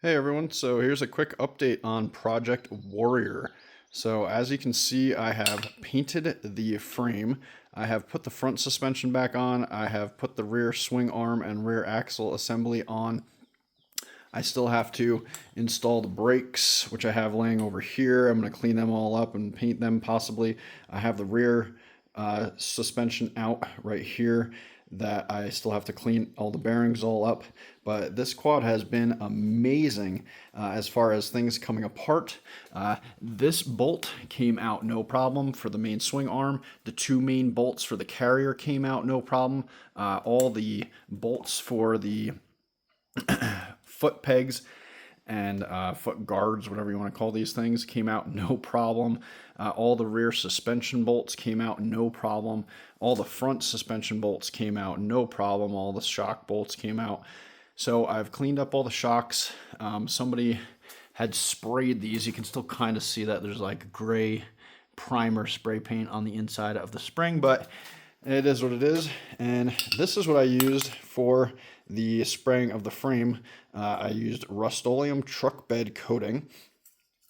Hey everyone, so here's a quick update on Project Warrior. So as you can see, I have painted the frame. I have put the front suspension back on. I have put the rear swing arm and rear axle assembly on. I still have to install the brakes, which I have laying over here. I'm going to clean them all up and paint them possibly. I have the rear suspension out right here that I still have to clean all the bearings all up. But this quad has been amazing as far as things coming apart. This bolt came out no problem for the main swing arm. The two main bolts for the carrier came out no problem. All the bolts for the foot pegs and foot guards, whatever you want to call these things, came out no problem. All the rear suspension bolts came out no problem. All the front suspension bolts came out no problem. All the shock bolts came out. So I've cleaned up all the shocks. Somebody had sprayed these. You can still kind of see that there's like gray primer spray paint on the inside of the spring, but it is what it is. And this is what I used for the spraying of the frame. I used Rust-Oleum truck bed coating.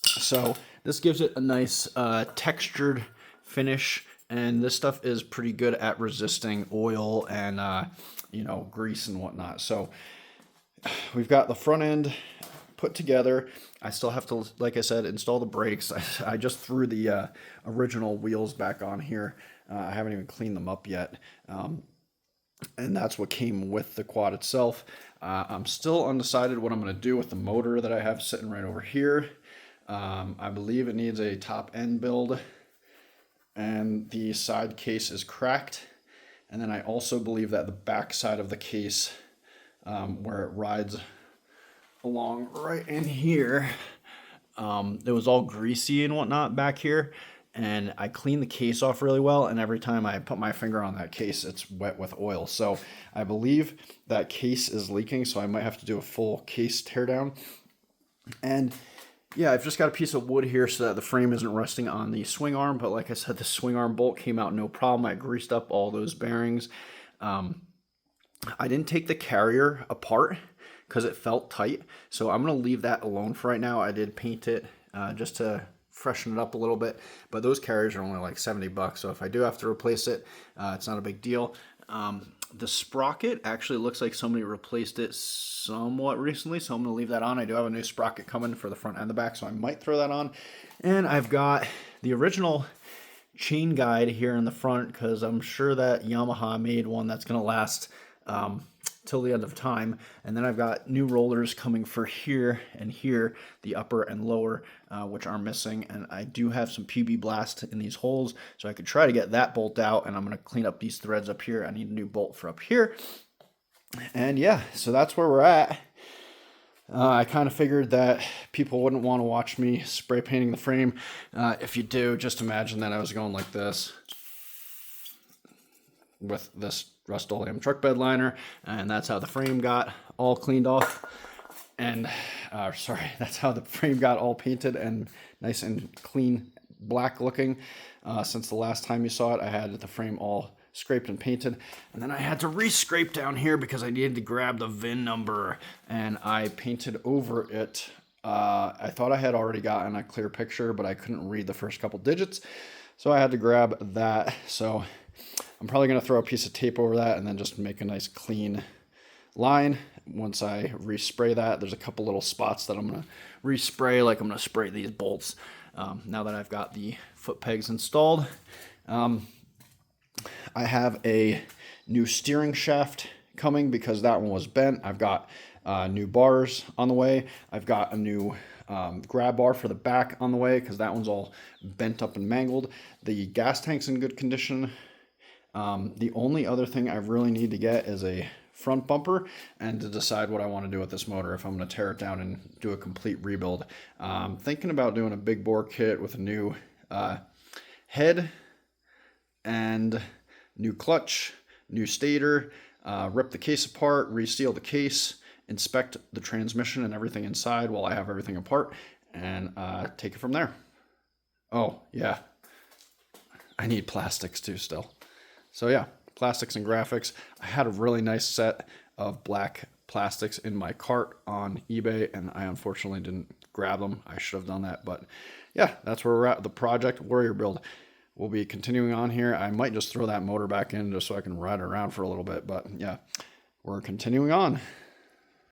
So this gives it a nice textured finish, and this stuff is pretty good at resisting oil and grease and whatnot. So we've got the front end put together. I still have to, like I said, install the brakes. I just threw the original wheels back on here. I haven't even cleaned them up yet. And that's what came with the quad itself. I'm still undecided what I'm going to do with the motor that I have sitting right over here. I believe it needs a top end build, and the side case is cracked. And then I also believe that the back side of the case, where it rides along right in here, it was all greasy and whatnot back here. And I cleaned the case off really well, and every time I put my finger on that case, it's wet with oil. So I believe that case is leaking, so I might have to do a full case teardown. And yeah, I've just got a piece of wood here so that the frame isn't resting on the swing arm, but like I said, the swing arm bolt came out no problem. I greased up all those bearings. I didn't take the carrier apart because it felt tight, so I'm going to leave that alone for right now. I did paint it just to freshen it up a little bit, but those carriers are only like $70, so if I do have to replace it, it's not a big deal. The sprocket actually looks like somebody replaced it somewhat recently, so I'm going to leave that on. I do have a new sprocket coming for the front and the back, so I might throw that on. And I've got the original chain guide here in the front because I'm sure that Yamaha made one that's going to last till the end of time. And then I've got new rollers coming for here and here, the upper and lower, which are missing. And I do have some PB Blast in these holes, so I could try to get that bolt out. And I'm going to clean up these threads up here. I need a new bolt for up here. And yeah, so that's where we're at. I kind of figured that people wouldn't want to watch me spray painting the frame. If you do, just imagine that I was going like this with this Rust-Oleum truck bed liner, and that's how the frame got all cleaned off. And that's how the frame got all painted and nice and clean black looking. Since the last time you saw it, I had the frame all scraped and painted, and then I had to re-scrape down here because I needed to grab the VIN number, and I painted over it. I thought I had already gotten a clear picture, but I couldn't read the first couple digits, so I had to grab that. So I'm probably going to throw a piece of tape over that and then just make a nice clean line. Once I respray that, there's a couple little spots that I'm going to respray, like I'm going to spray these bolts now that I've got the foot pegs installed. I have a new steering shaft coming because that one was bent. I've got new bars on the way. I've got a new grab bar for the back on the way because that one's all bent up and mangled. The gas tank's in good condition. The only other thing I really need to get is a front bumper and to decide what I want to do with this motor, if I'm going to tear it down and do a complete rebuild. I'm thinking about doing a big bore kit with a new head and new clutch, new stator, rip the case apart, reseal the case, inspect the transmission and everything inside while I have everything apart, and take it from there. Oh, yeah. I need plastics too still. So yeah, plastics and graphics. I had a really nice set of black plastics in my cart on eBay, and I unfortunately didn't grab them. I should have done that, but yeah, that's where we're at with the Project Warrior build. We'll be continuing on here. I might just throw that motor back in just so I can ride around for a little bit, but yeah, we're continuing on.